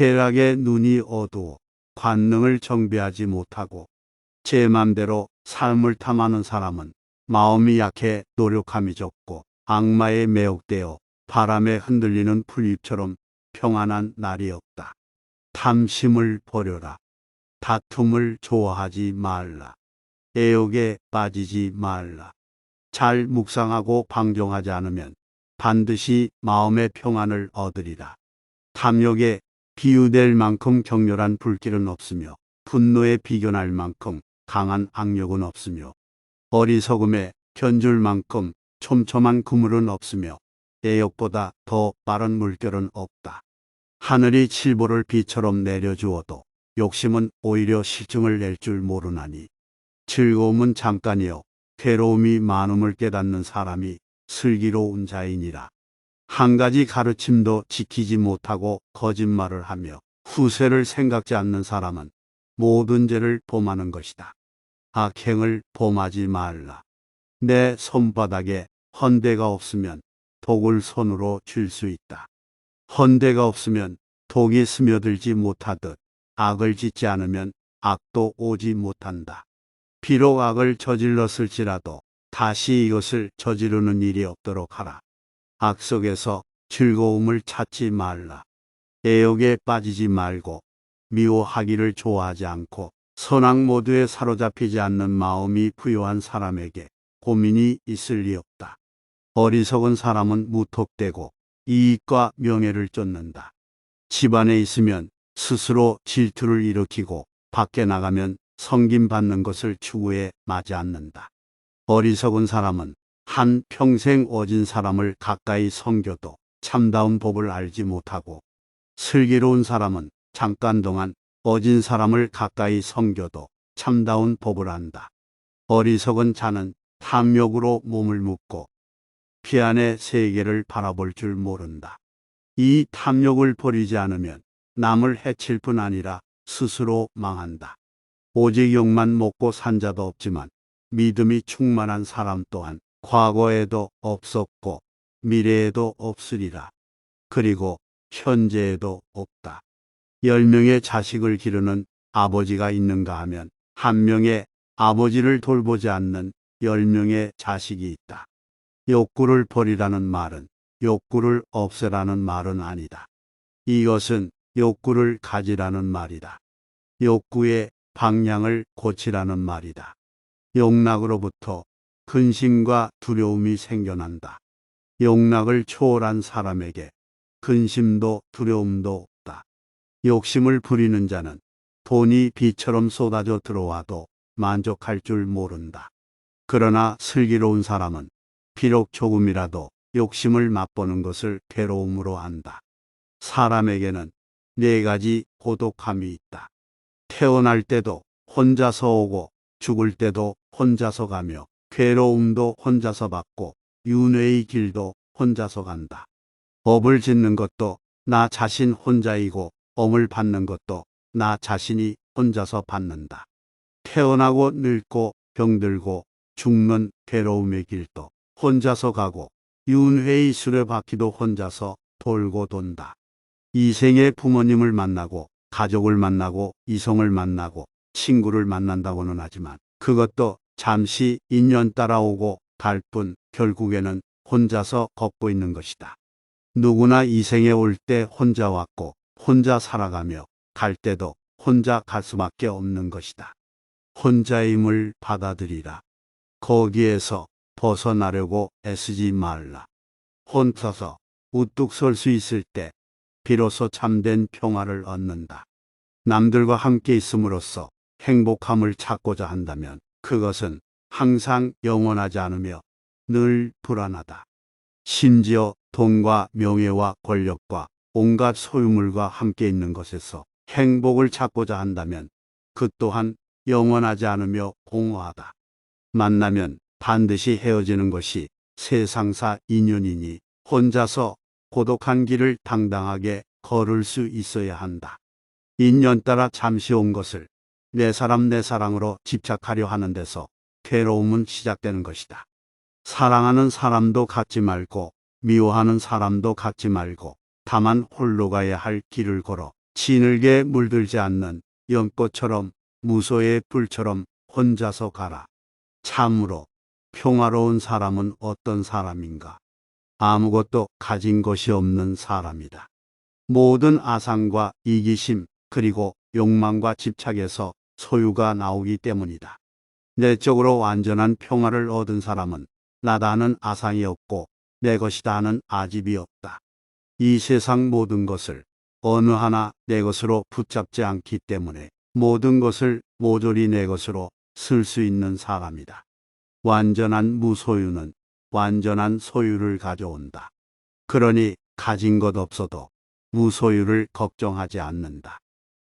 쾌락에 눈이 어두워 관능을 정비하지 못하고 제 맘대로 삶을 탐하는 사람은 마음이 약해 노력함이 적고 악마에 매혹되어 바람에 흔들리는 풀잎처럼 평안한 날이 없다. 탐심을 버려라. 다툼을 좋아하지 말라. 애욕에 빠지지 말라. 잘 묵상하고 방종하지 않으면 반드시 마음의 평안을 얻으리라. 탐욕에 비유될 만큼 격렬한 불길은 없으며 분노에 비견할 만큼 강한 악력은 없으며 어리석음에 견줄 만큼 촘촘한 그물은 없으며 애욕보다 더 빠른 물결은 없다. 하늘이 칠보를 비처럼 내려주어도 욕심은 오히려 실증을 낼 줄 모르나니 즐거움은 잠깐이요 괴로움이 많음을 깨닫는 사람이 슬기로운 자이니라. 한 가지 가르침도 지키지 못하고 거짓말을 하며 후세를 생각지 않는 사람은 모든 죄를 범하는 것이다. 악행을 범하지 말라. 내 손바닥에 헌대가 없으면 독을 손으로 쥘 수 있다. 헌대가 없으면 독이 스며들지 못하듯 악을 짓지 않으면 악도 오지 못한다. 비록 악을 저질렀을지라도 다시 이것을 저지르는 일이 없도록 하라. 악 속에서 즐거움을 찾지 말라. 애욕에 빠지지 말고 미워하기를 좋아하지 않고 선악 모두에 사로잡히지 않는 마음이 부요한 사람에게 고민이 있을 리 없다. 어리석은 사람은 무턱대고 이익과 명예를 쫓는다. 집안에 있으면 스스로 질투를 일으키고 밖에 나가면 섬김받는 것을 추구해 마지 않는다. 어리석은 사람은 한 평생 어진 사람을 가까이 섬겨도 참다운 법을 알지 못하고 슬기로운 사람은 잠깐 동안 어진 사람을 가까이 섬겨도 참다운 법을 안다. 어리석은 자는 탐욕으로 몸을 묶고 피안의 세계를 바라볼 줄 모른다. 이 탐욕을 버리지 않으면 남을 해칠 뿐 아니라 스스로 망한다. 오직 욕만 먹고 산 자도 없지만 믿음이 충만한 사람 또한 과거에도 없었고 미래에도 없으리라. 그리고 현재에도 없다. 10명의 자식을 기르는 아버지가 있는가 하면 한 명의 아버지를 돌보지 않는 10명의 자식이 있다. 욕구를 버리라는 말은 욕구를 없애라는 말은 아니다. 이것은 욕구를 가지라는 말이다. 욕구의 방향을 고치라는 말이다. 욕락으로부터 근심과 두려움이 생겨난다. 욕락을 초월한 사람에게 근심도 두려움도 없다. 욕심을 부리는 자는 돈이 비처럼 쏟아져 들어와도 만족할 줄 모른다. 그러나 슬기로운 사람은 비록 조금이라도 욕심을 맛보는 것을 괴로움으로 안다. 사람에게는 4가지 고독함이 있다. 태어날 때도 혼자서 오고 죽을 때도 혼자서 가며 괴로움도 혼자서 받고 윤회의 길도 혼자서 간다. 업을 짓는 것도 나 자신 혼자이고 엄을 받는 것도 나 자신이 혼자서 받는다. 태어나고 늙고 병들고 죽는 괴로움의 길도 혼자서 가고 윤회의 수레바퀴도 혼자서 돌고 돈다. 이 생에 부모님을 만나고 가족을 만나고 이성을 만나고 친구를 만난다고는 하지만 그것도 잠시 인연 따라오고 갈 뿐 결국에는 혼자서 걷고 있는 것이다. 누구나 이 생에 올 때 혼자 왔고 혼자 살아가며 갈 때도 혼자 갈 수밖에 없는 것이다. 혼자임을 받아들이라. 거기에서 벗어나려고 애쓰지 말라. 혼자서 우뚝 설 수 있을 때 비로소 참된 평화를 얻는다. 남들과 함께 있음으로써 행복함을 찾고자 한다면 그것은 항상 영원하지 않으며 늘 불안하다. 심지어 돈과 명예와 권력과 온갖 소유물과 함께 있는 것에서 행복을 찾고자 한다면 그 또한 영원하지 않으며 공허하다. 만나면 반드시 헤어지는 것이 세상사 인연이니 혼자서 고독한 길을 당당하게 걸을 수 있어야 한다. 인연 따라 잠시 온 것을 내 사람 내 사랑으로 집착하려 하는 데서 괴로움은 시작되는 것이다. 사랑하는 사람도 갖지 말고 미워하는 사람도 갖지 말고 다만 홀로 가야 할 길을 걸어 진흙에 물들지 않는 연꽃처럼 무소의 뿔처럼 혼자서 가라. 참으로 평화로운 사람은 어떤 사람인가? 아무것도 가진 것이 없는 사람이다. 모든 아상과 이기심 그리고 욕망과 집착에서 소유가 나오기 때문이다. 내적으로 완전한 평화를 얻은 사람은 나다는 아상이 없고 내 것이다 하는 아집이 없다. 이 세상 모든 것을 어느 하나 내 것으로 붙잡지 않기 때문에 모든 것을 모조리 내 것으로 쓸 수 있는 사람이다. 완전한 무소유는 완전한 소유를 가져온다. 그러니 가진 것 없어도 무소유를 걱정하지 않는다.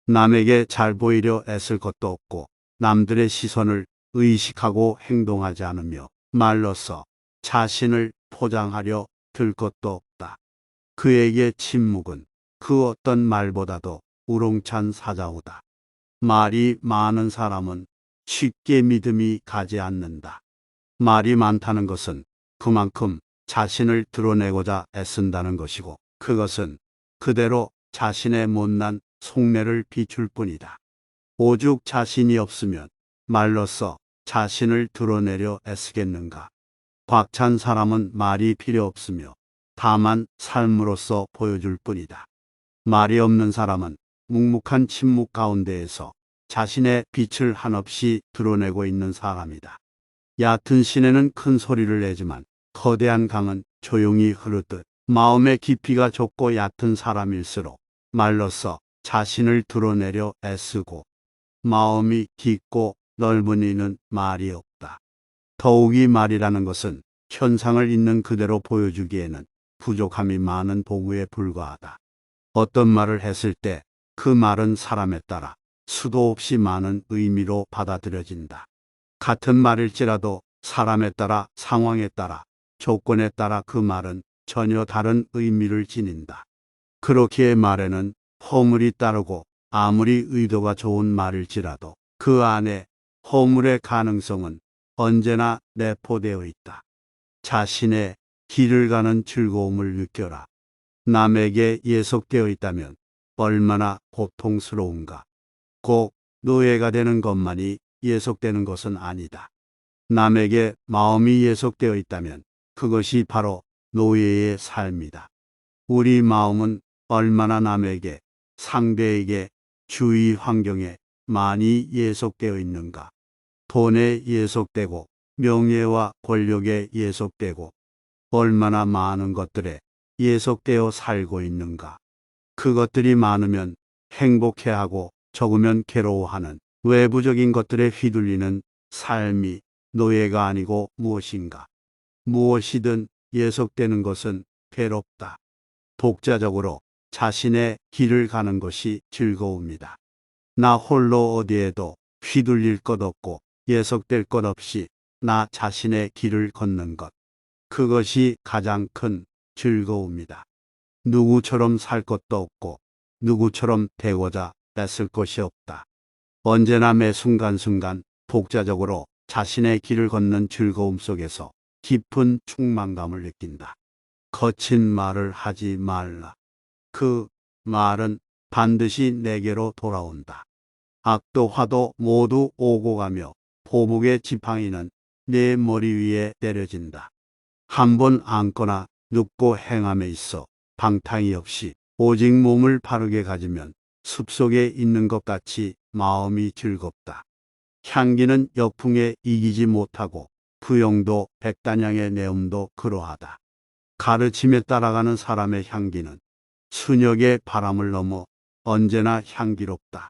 남에게 잘 보이려 애쓸 것도 없고 남들의 시선을 의식하고 행동하지 않으며 말로써 자신을 포장하려 들 것도 없다. 그에게 침묵은 그 어떤 말보다도 우롱찬 사자우다. 말이 많은 사람은 쉽게 믿음이 가지 않는다. 말이 많다는 것은 그만큼 자신을 드러내고자 애쓴다는 것이고 그것은 그대로 자신의 못난 속내를 비출 뿐이다. 오죽 자신이 없으면 말로써 자신을 드러내려 애쓰겠는가. 꽉찬 사람은 말이 필요 없으며 다만 삶으로써 보여줄 뿐이다. 말이 없는 사람은 묵묵한 침묵 가운데에서 자신의 빛을 한없이 드러내고 있는 사람이다. 얕은 시내는 큰 소리를 내지만 거대한 강은 조용히 흐르듯 마음의 깊이가 좁고 얕은 사람일수록 말로써 자신을 드러내려 애쓰고 마음이 깊고 넓은 이는 말이 없다. 더욱이 말이라는 것은 현상을 있는 그대로 보여주기에는 부족함이 많은 도구에 불과하다. 어떤 말을 했을 때 그 말은 사람에 따라 수도 없이 많은 의미로 받아들여진다. 같은 말일지라도 사람에 따라 상황에 따라 조건에 따라 그 말은 전혀 다른 의미를 지닌다. 그렇기에 말에는 허물이 따르고 아무리 의도가 좋은 말일지라도 그 안에 허물의 가능성은 언제나 내포되어 있다. 자신의 길을 가는 즐거움을 느껴라. 남에게 예속되어 있다면 얼마나 고통스러운가. 꼭 노예가 되는 것만이 예속되는 것은 아니다. 남에게 마음이 예속되어 있다면 그것이 바로 노예의 삶이다. 우리 마음은 얼마나 남에게, 상대에게, 주위 환경에 많이 예속되어 있는가. 돈에 예속되고 명예와 권력에 예속되고 얼마나 많은 것들에 예속되어 살고 있는가. 그것들이 많으면 행복해하고 적으면 괴로워하는 외부적인 것들에 휘둘리는 삶이 노예가 아니고 무엇인가. 무엇이든 예속되는 것은 괴롭다. 독자적으로 자신의 길을 가는 것이 즐거움이다. 나 홀로 어디에도 휘둘릴 것 없고 예속될 것 없이 나 자신의 길을 걷는 것. 그것이 가장 큰 즐거움이다. 누구처럼 살 것도 없고 누구처럼 되고자 애쓸 것이 없다. 언제나 매 순간순간 독자적으로 자신의 길을 걷는 즐거움 속에서 깊은 충만감을 느낀다. 거친 말을 하지 말라. 그 말은 반드시 내게로 돌아온다. 악도 화도 모두 오고 가며 보복의 지팡이는 내 머리 위에 내려진다. 한번 앉거나 눕고 행함에 있어 방탕이 없이 오직 몸을 바르게 가지면 숲속에 있는 것 같이 마음이 즐겁다. 향기는 역풍에 이기지 못하고 부영도 백단양의 내음도 그러하다. 가르침에 따라가는 사람의 향기는 순역의 바람을 넘어 언제나 향기롭다.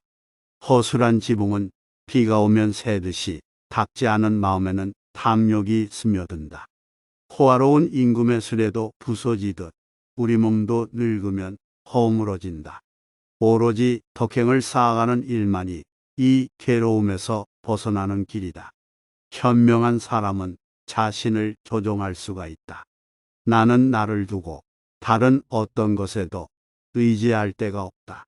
허술한 지붕은 비가 오면 새듯이 닦지 않은 마음에는 탐욕이 스며든다. 호화로운 임금의 수레도 부서지듯 우리 몸도 늙으면 허물어진다. 오로지 덕행을 쌓아가는 일만이 이 괴로움에서 벗어나는 길이다. 현명한 사람은 자신을 조종할 수가 있다. 나는 나를 두고 다른 어떤 것에도 의지할 데가 없다.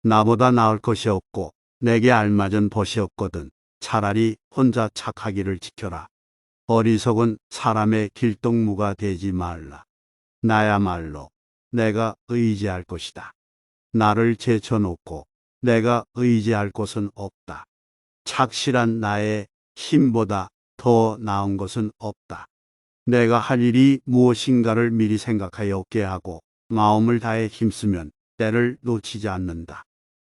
나보다 나을 것이 없고 내게 알맞은 벗이 없거든 차라리 혼자 착하기를 지켜라. 어리석은 사람의 길동무가 되지 말라. 나야말로 내가 의지할 것이다. 나를 제쳐놓고 내가 의지할 곳은 없다. 착실한 나의 힘보다 더 나은 것은 없다. 내가 할 일이 무엇인가를 미리 생각하여 깨하고 마음을 다해 힘쓰면 때를 놓치지 않는다.